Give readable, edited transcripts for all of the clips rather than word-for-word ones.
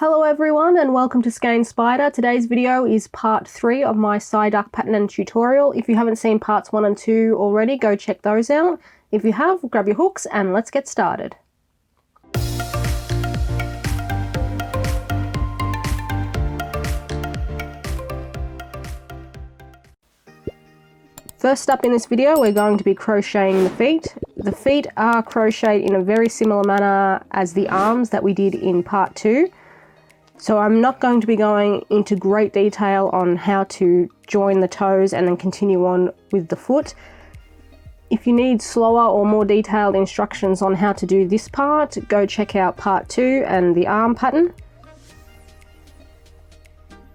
Hello everyone and welcome to Skein Spider. Today's video is part 3 of my Psyduck pattern and tutorial. If you haven't seen parts 1 and 2 already, go check those out. If you have, grab your hooks and let's get started. First up in this video, we're going to be crocheting the feet. The feet are crocheted in a very similar manner as the arms that we did in part 2. So I'm not going to be going into great detail on how to join the toes and then continue on with the foot. If you need slower or more detailed instructions on how to do this part, go check out part 2 and the arm pattern.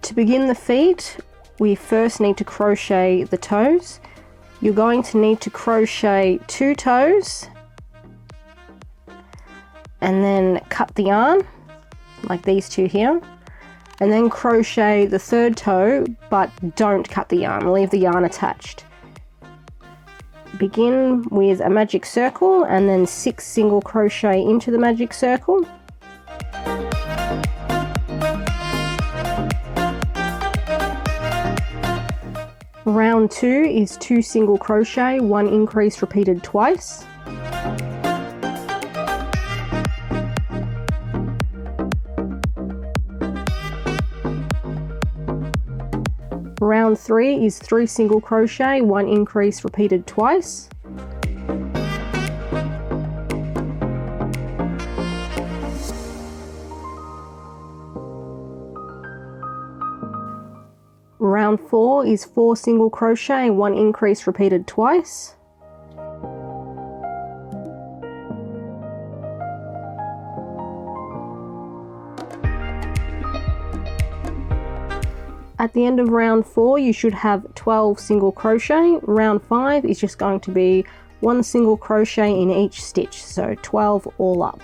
To begin the feet, we first need to crochet the toes. You're going to need to crochet 2 toes and then cut the yarn like these 2 here, and then crochet the 3rd toe, but don't cut the yarn, leave the yarn attached. Begin with a magic circle and then 6 single crochet into the magic circle. Round 2 is 2 single crochet, 1 increase repeated twice. Round 3 is 3 single crochet, 1 increase repeated twice. Round 4 is 4 single crochet, 1 increase repeated twice. At the end of round 4 you should have 12 single crochet. Round 5 is just going to be 1 single crochet in each stitch, so 12 all up.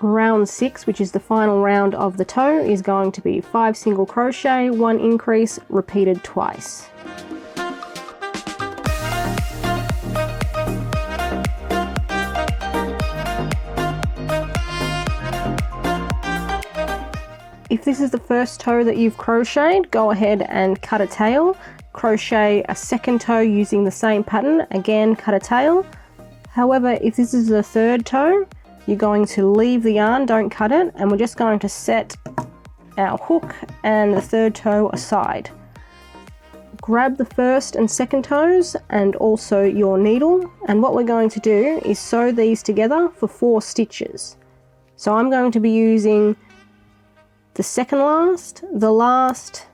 Round 6, which is the final round of the toe, is going to be 5 single crochet, 1 increase repeated twice. If this is the first toe that you've crocheted, go ahead and cut a tail. Crochet a 2nd toe using the same pattern, again cut a tail. However, if this is the 3rd toe, you're going to leave the yarn, don't cut it, and we're just going to set our hook and the 3rd toe aside. Grab the 1st and 2nd toes and also your needle, and what we're going to do is sew these together for 4 stitches. So I'm going to be using the 2nd last, the last,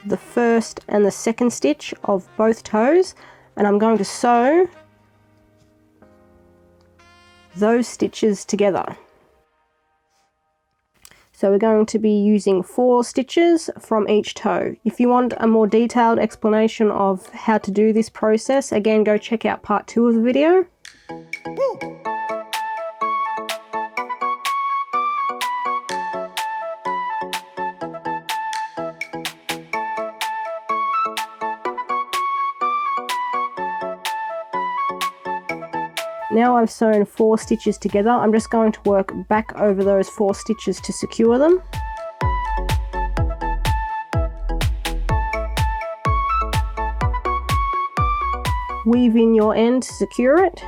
the 1st and the 2nd stitch of both toes, and I'm going to sew those stitches together. So we're going to be using 4 stitches from each toe. If you want a more detailed explanation of how to do this process, again go check out part 2 of the video. Now I've sewn 4 stitches together, I'm just going to work back over those 4 stitches to secure them. Weave in your end to secure it.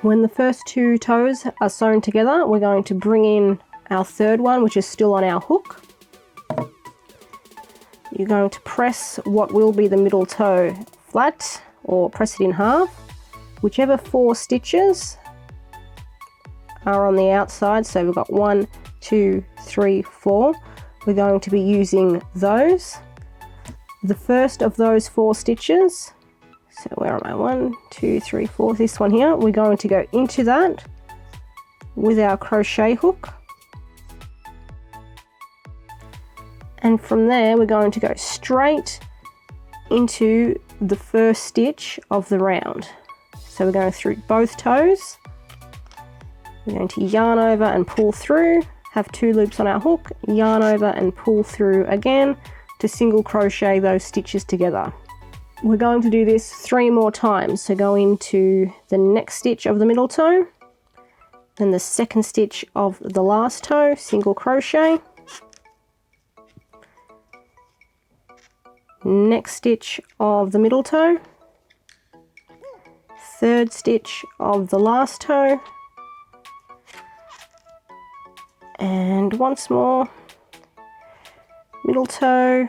When the first 2 toes are sewn together, we're going to bring in our 3rd one, which is still on our hook. You're going to press what will be the middle toe flat, or press it in half. Whichever 4 stitches are on the outside, so we've got 1, 2, 3, 4, we're going to be using those. The first of those 4 stitches, so where am I, 1, 2, 3, 4, this one here, we're going to go into that with our crochet hook. And from there we're going to go straight into the 1st stitch of the round. So we're going through both toes, We're going to yarn over and pull through, have 2 loops on our hook, yarn over and pull through again to single crochet those stitches together. We're going to do this 3 more times. So go into the next stitch of the middle toe, then the second stitch of the last toe, single crochet, next stitch of the middle toe, third stitch of the last toe, and once more, middle toe,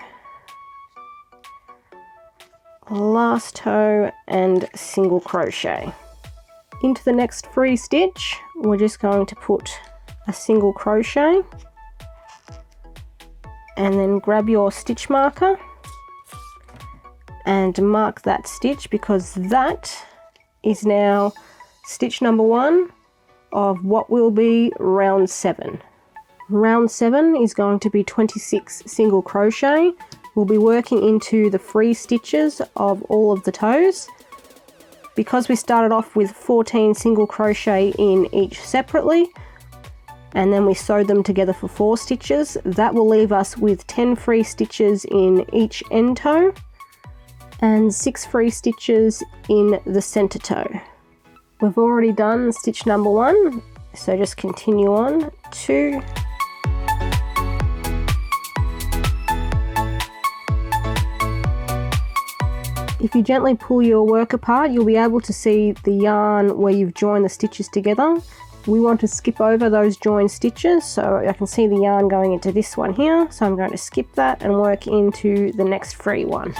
last toe, and single crochet. Into the next free stitch, we're just going to put a single crochet and then grab your stitch marker and mark that stitch, because that is now stitch number 1 of what will be round 7. Round 7 is going to be 26 single crochet. We'll be working into the free stitches of all of the toes. Because we started off with 14 single crochet in each separately, and then we sewed them together for 4 stitches, that will leave us with 10 free stitches in each end toe and 6 free stitches in the center toe. We've already done stitch number 1, so just continue on 2, if you gently pull your work apart, you'll be able to see the yarn where you've joined the stitches together. We want to skip over those joined stitches, so I can see the yarn going into this one here, so I'm going to skip that and work into the next free one.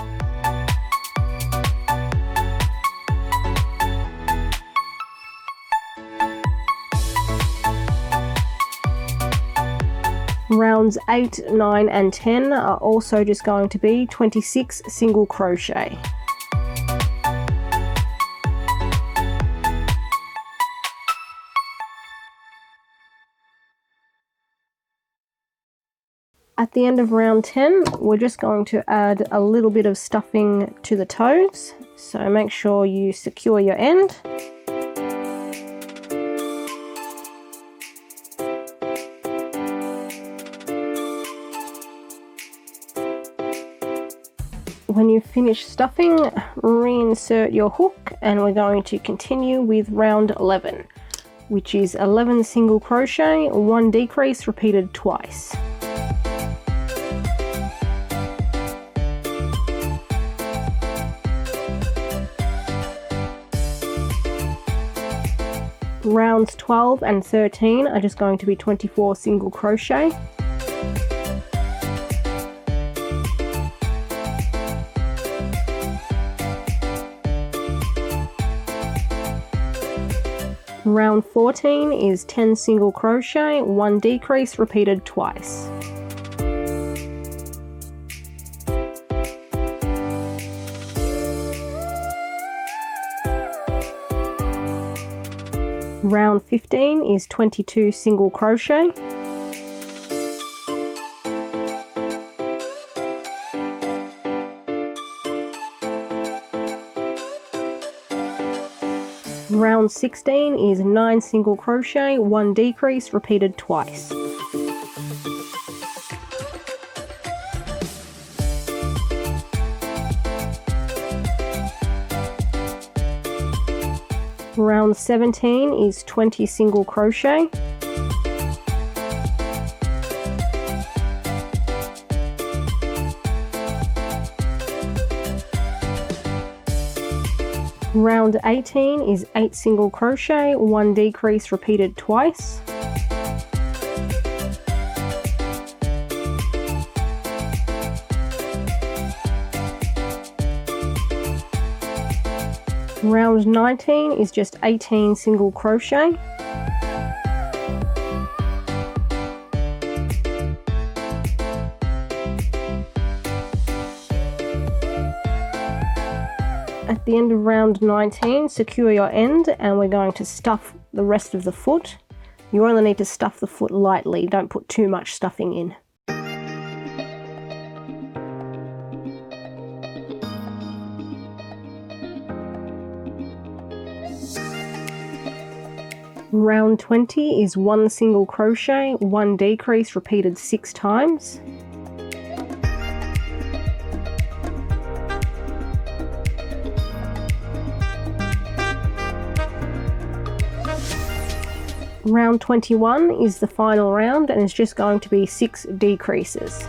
Rounds 8, 9 and 10 are also just going to be 26 single crochet. At the end of round 10, we're just going to add a little bit of stuffing to the toes, so make sure you secure your end. When you finish stuffing, reinsert your hook, and we're going to continue with round 11, which is 11 single crochet, 1 decrease repeated twice. Rounds 12 and 13 are just going to be 24 single crochet. Round 14 is 10 single crochet, 1 decrease repeated twice. Round 15 is 22 single crochet. Round 16 is 9 single crochet, 1 decrease repeated twice. Round 17 is 20 single crochet. Round 18 is 8 single crochet, 1 decrease repeated twice. Round 19 is just 18 single crochet. At the end of round 19, secure your end, and we're going to stuff the rest of the foot. You only need to stuff the foot lightly, don't put too much stuffing in. Round 20 is 1 single crochet, 1 decrease repeated 6 times. Round 21 is the final round and it's just going to be 6 decreases.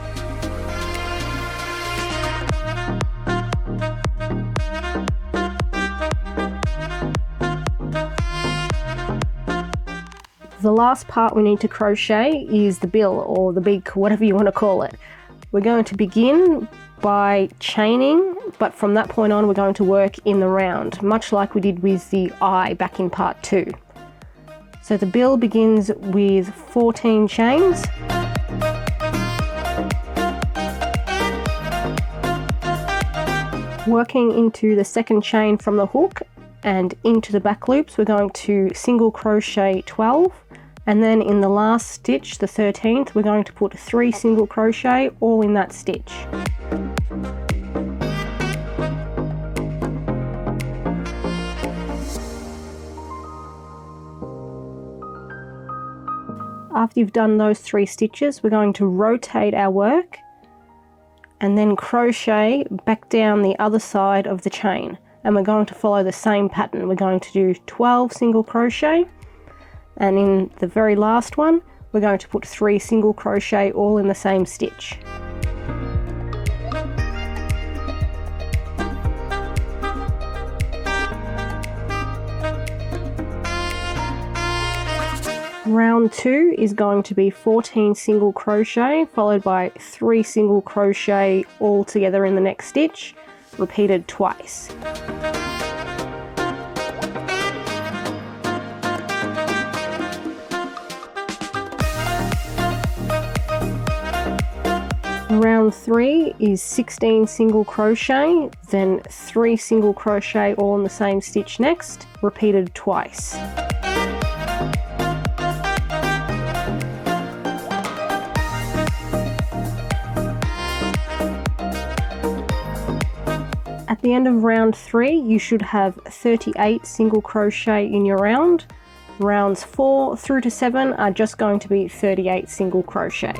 The last part we need to crochet is the bill or the beak, whatever you want to call it. We're going to begin by chaining, but from that point on we're going to work in the round, much like we did with the eye back in part 2. So the bill begins with 14 chains. Working into the second chain from the hook and into the back loops, we're going to single crochet 12, and then in the last stitch, the 13th, we're going to put 3 single crochet all in that stitch. After you've done those 3 stitches, we're going to rotate our work and then crochet back down the other side of the chain. And we're going to follow the same pattern. We're going to do 12 single crochet, and in the very last one we're going to put 3 single crochet all in the same stitch. Round 2 is going to be 14 single crochet followed by 3 single crochet all together in the next stitch, repeated twice. Round 3 is 16 single crochet, then 3 single crochet all in the same stitch next, repeated twice. At the end of round 3, you should have 38 single crochet in your round. Rounds 4 through to 7 are just going to be 38 single crochet.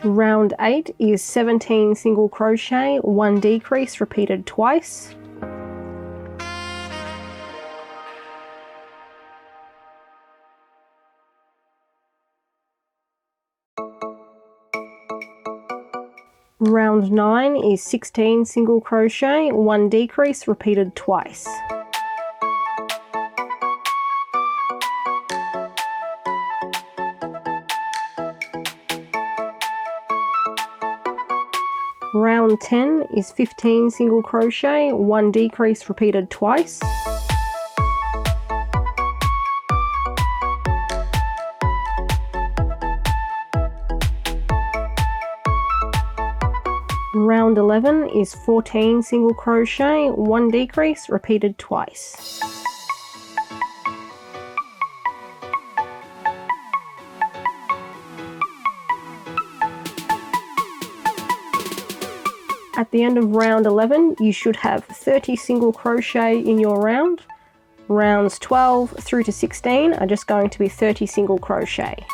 Round 8 is 17 single crochet, 1 decrease repeated twice. Round 9 is 16 single crochet, 1 decrease repeated twice. Round 10 is 15 single crochet, 1 decrease repeated twice. Round 11 is 14 single crochet, 1 decrease repeated twice. At the end of round 11, you should have 30 single crochet in your round. Rounds 12 through to 16 are just going to be 30 single crochet.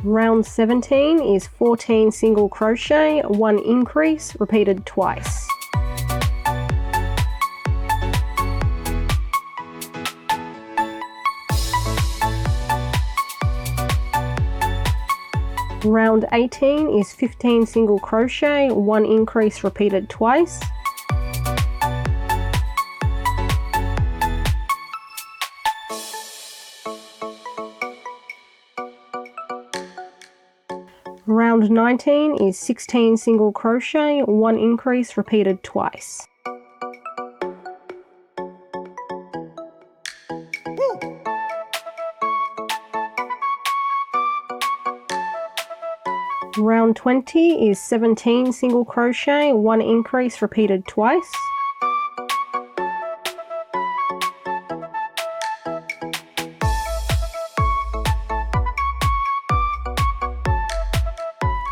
Round 17 is 14 single crochet, 1 increase, repeated twice. Round 18 is 15 single crochet, 1 increase, repeated twice. Round 19 is 16 single crochet, 1 increase, repeated twice. Round 20 is 17 single crochet, 1 increase repeated twice.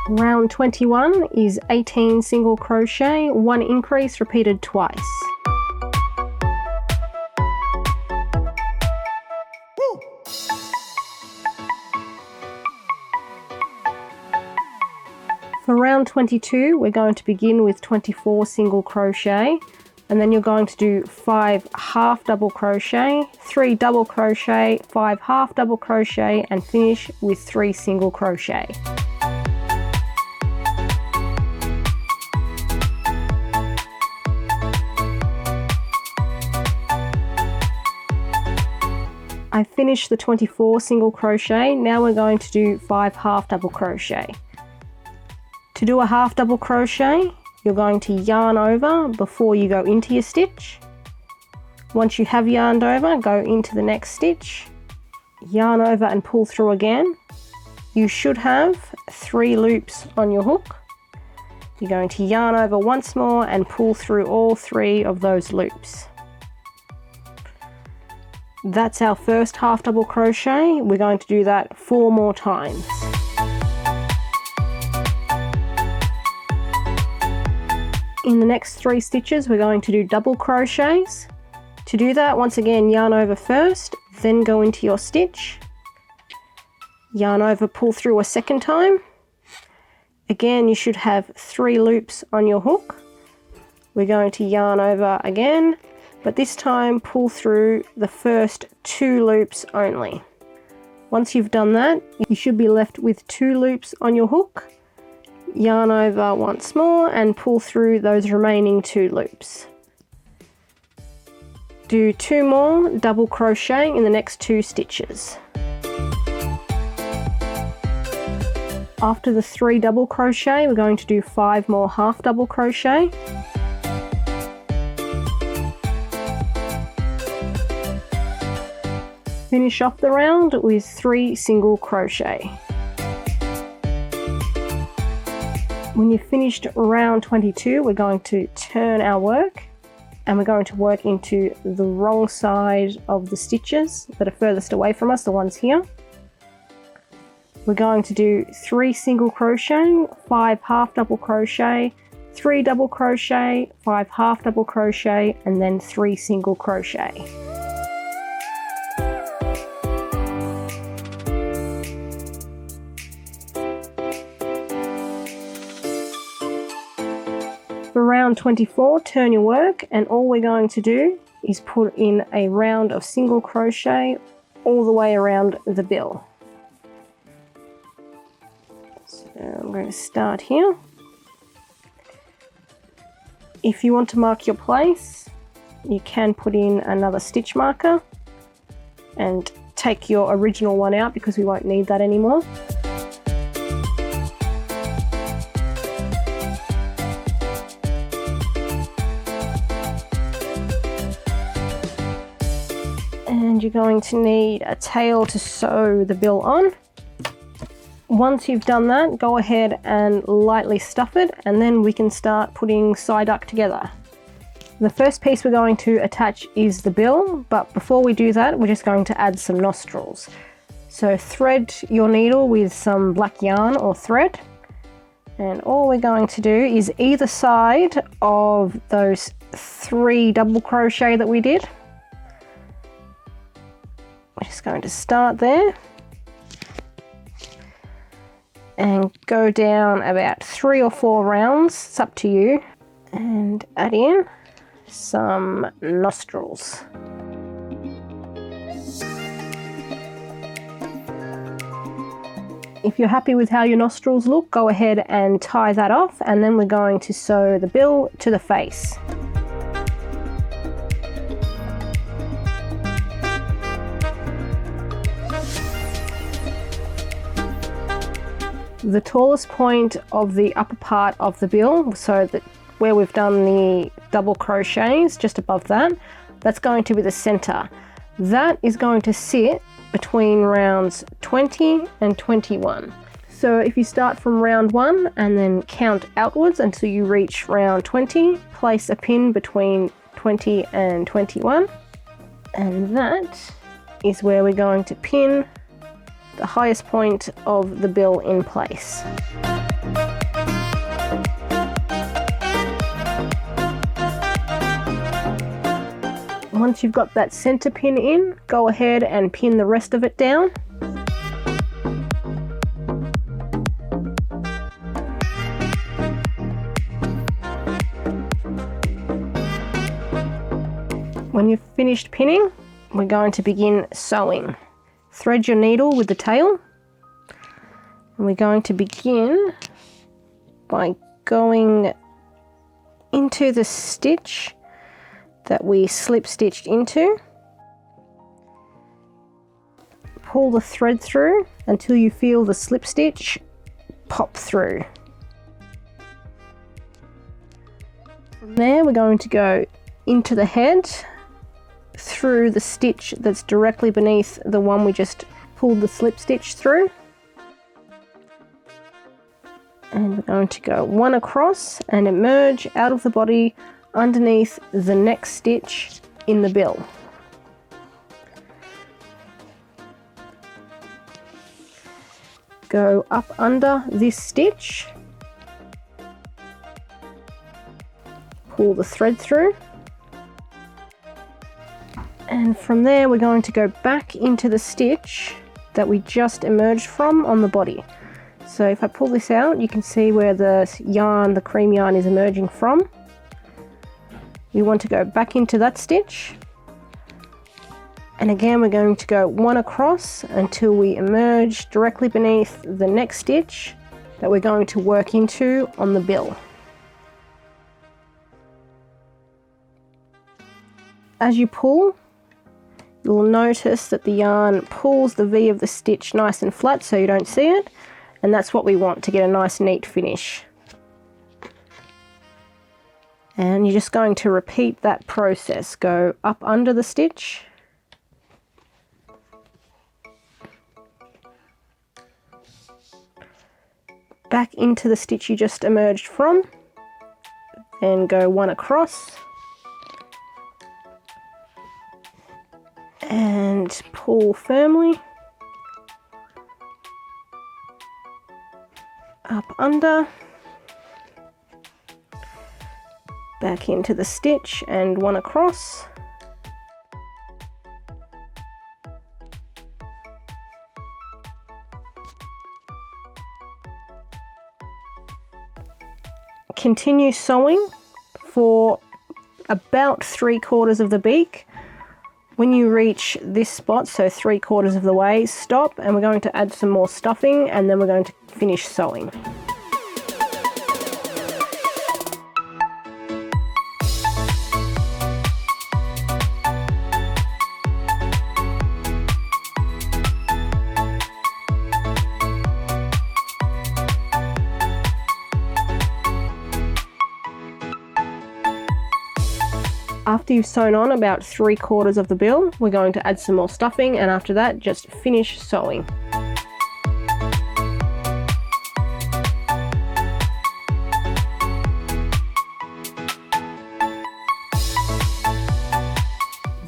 Round 21 is 18 single crochet, 1 increase repeated twice. For round 22, we're going to begin with 24 single crochet, and then you're going to do 5 half double crochet, 3 double crochet, 5 half double crochet, and finish with 3 single crochet. I finished the 24 single crochet. Now we're going to do 5 half double crochet. To do a half double crochet, you're going to yarn over before you go into your stitch. Once you have yarned over, go into the next stitch, yarn over and pull through again. You should have 3 loops on your hook. You're going to yarn over once more and pull through all 3 of those loops. That's our first half double crochet. We're going to do that 4 more times. In the next 3 stitches, we're going to do double crochets. To do that, once again, yarn over first, then go into your stitch. Yarn over, pull through a second time. Again, you should have 3 loops on your hook. We're going to yarn over again, but this time pull through the first 2 loops only. Once you've done that, you should be left with 2 loops on your hook. Yarn over once more and pull through those remaining 2 loops. Do 2 more double crochet in the next 2 stitches. After the 3 double crochet, we're going to do 5 more half double crochet. Finish off the round with 3 single crochet. When you've finished round 22, we're going to turn our work and we're going to work into the wrong side of the stitches that are furthest away from us, the ones here. We're going to do 3 single crochet, 5 half double crochet, 3 double crochet, 5 half double crochet, and then 3 single crochet. For round 24, turn your work, and all we're going to do is put in a round of single crochet all the way around the bill. So I'm going to start here. If you want to mark your place, you can put in another stitch marker and take your original one out because we won't need that anymore. And you're going to need a tail to sew the bill on. Once you've done that, go ahead and lightly stuff it, and then we can start putting Psyduck together. The first piece we're going to attach is the bill, but before we do that, we're just going to add some nostrils. So thread your needle with some black yarn or thread, and all we're going to do is either side of those 3 double crochet that we did. We're just going to start there and go down about 3 or 4 rounds, it's up to you, and add in some nostrils. If you're happy with how your nostrils look, go ahead and tie that off, and then we're going to sew the bill to the face. The tallest point of the upper part of the bill, so that where we've done the double crochets, just above that, that's going to be the center. That is going to sit between rounds 20 and 21. So if you start from round 1 and then count outwards until you reach round 20, place a pin between 20 and 21, and that is where we're going to pin the highest point of the bill in place. Once you've got that center pin in, go ahead and pin the rest of it down. When you've finished pinning, we're going to begin sewing. Thread your needle with the tail, and we're going to begin by going into the stitch that we slip stitched into. Pull the thread through until you feel the slip stitch pop through. From there, we're going to go into the head through the stitch that's directly beneath the one we just pulled the slip stitch through. And we're going to go one across and emerge out of the body underneath the next stitch in the bill. Go up under this stitch, pull the thread through, and from there we're going to go back into the stitch that we just emerged from on the body. So if I pull this out, you can see where the yarn, the cream yarn, is emerging from. We want to go back into that stitch, and again we're going to go one across until we emerge directly beneath the next stitch that we're going to work into on the bill. As you pull, you'll notice that the yarn pulls the V of the stitch nice and flat so you don't see it, and that's what we want to get a nice neat finish. And you're just going to repeat that process. Go up under the stitch, back into the stitch you just emerged from, then go one across and pull firmly, up under, back into the stitch and one across, continue sewing for about 3/4 of the beak. When you reach this spot, so 3/4 of the way, stop, and we're going to add some more stuffing, and then we're going to finish sewing. After you've sewn on about 3/4 of the bill, we're going to add some more stuffing, and after that, just finish sewing.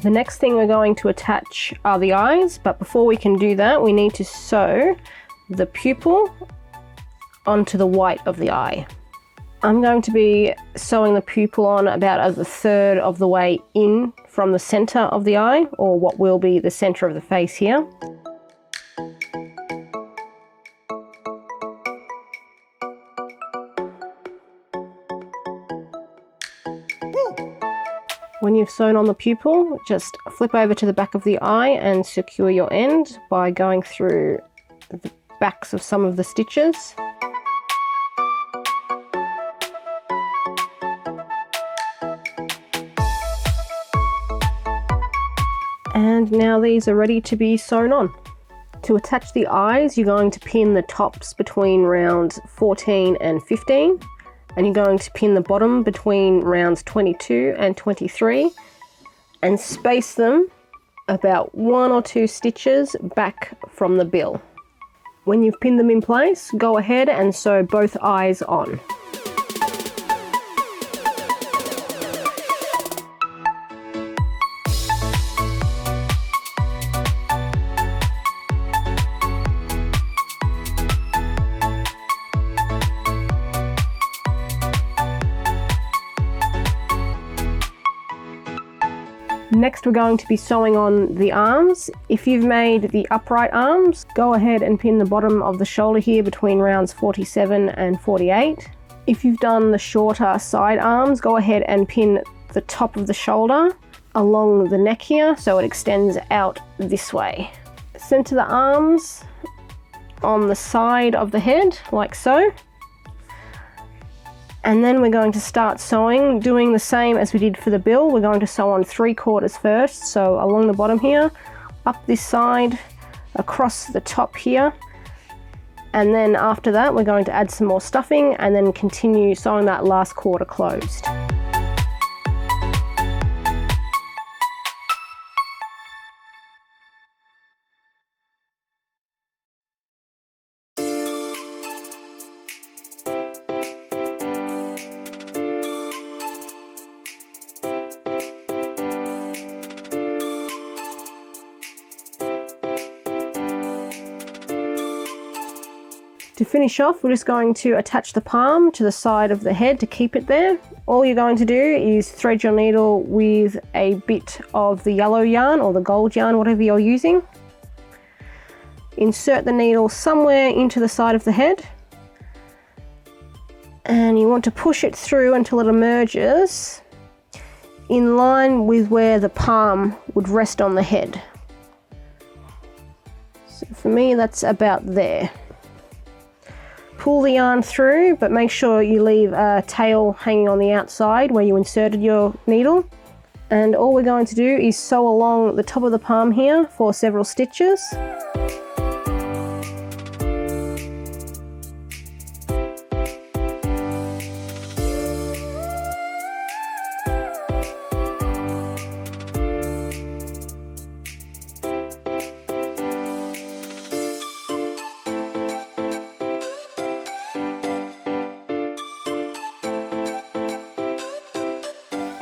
The next thing we're going to attach are the eyes, but before we can do that, we need to sew the pupil onto the white of the eye. I'm going to be sewing the pupil on about 1/3 of the way in from the center of the eye, or what will be the center of the face here. When you've sewn on the pupil, just flip over to the back of the eye and secure your end by going through the backs of some of the stitches. And now these are ready to be sewn on. To attach the eyes, you're going to pin the tops between rounds 14 and 15, and you're going to pin the bottom between rounds 22 and 23, and space them about 1 or 2 stitches back from the bill. When you've pinned them in place, go ahead and sew both eyes on. Next, we're going to be sewing on the arms. If you've made the upright arms, go ahead and pin the bottom of the shoulder here between rounds 47 and 48. If you've done the shorter side arms, go ahead and pin the top of the shoulder along the neck here so it extends out this way. Center the arms on the side of the head, like so. And then we're going to start sewing, doing the same as we did for the bill. We're going to sew on 3/4 first, so along the bottom here, up this side, across the top here, and then after that we're going to add some more stuffing and then continue sewing that last quarter closed. To finish off, we're just going to attach the palm to the side of the head to keep it there. All you're going to do is thread your needle with a bit of the yellow yarn or the gold yarn, whatever you're using. Insert the needle somewhere into the side of the head. And you want to push it through until it emerges in line with where the palm would rest on the head. So for me, that's about there. Pull the yarn through, but make sure you leave a tail hanging on the outside where you inserted your needle. And all we're going to do is sew along the top of the palm here for several stitches.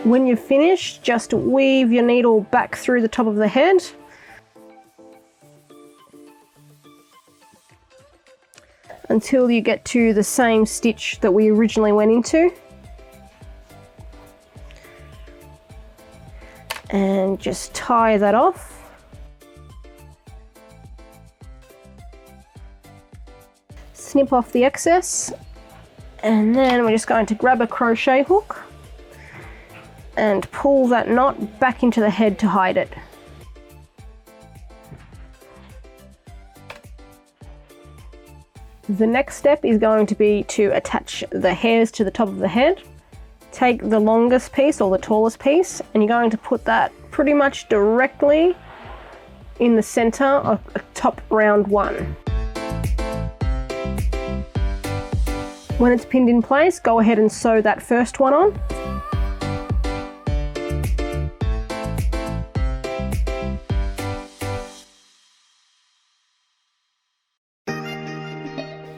When you've finished, just weave your needle back through the top of the head. Until you get to the same stitch that we originally went into. And just tie that off. Snip off the excess. And then we're just going to grab a crochet hook and pull that knot back into the head to hide it. The next step is going to be to attach the hairs to the top of the head. Take the longest piece or the tallest piece and you're going to put that pretty much directly in the center of top round one. When it's pinned in place, go ahead and sew that first one on.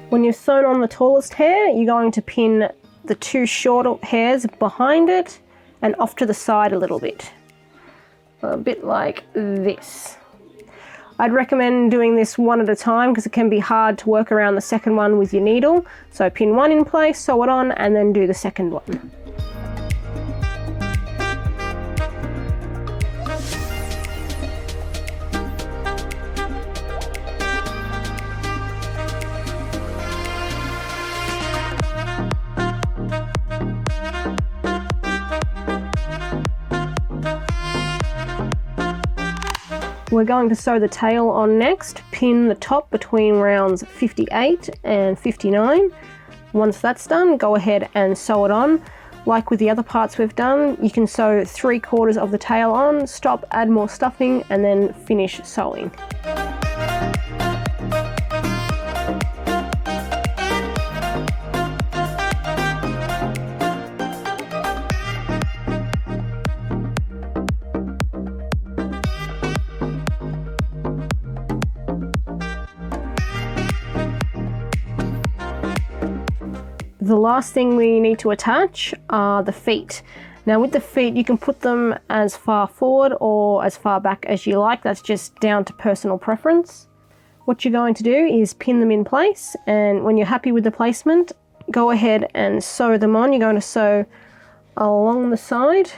When you've sewn on the tallest hair, you're going to pin the two shorter hairs behind it and off to the side a little bit. A bit like this. I'd recommend doing this one at a time because it can be hard to work around the second one with your needle. So pin one in place, sew it on, and then do the second one. We're going to sew the tail on next. Pin the top between rounds 58 and 59. Once that's done, go ahead and sew it on. Like with the other parts we've done, you can sew 3/4 of the tail on, stop, add more stuffing, and then finish sewing. The last thing we need to attach are the feet. Now with the feet, you can put them as far forward or as far back as you like. That's just down to personal preference. What you're going to do is pin them in place, and when you're happy with the placement, go ahead and sew them on. You're going to sew along the side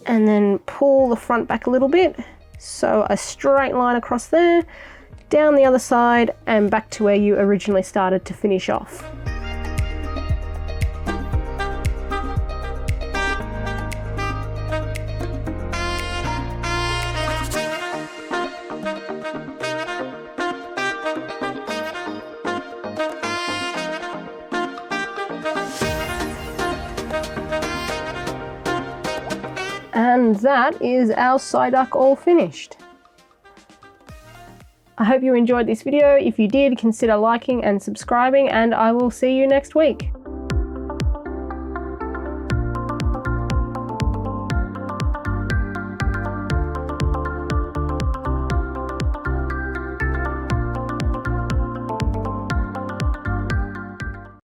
and then pull the front back a little bit. Sew a straight line across there, down the other side and back to where you originally started to finish off. And that is our Psyduck all finished. I hope you enjoyed this video. If you did, consider liking and subscribing, and I will see you next week.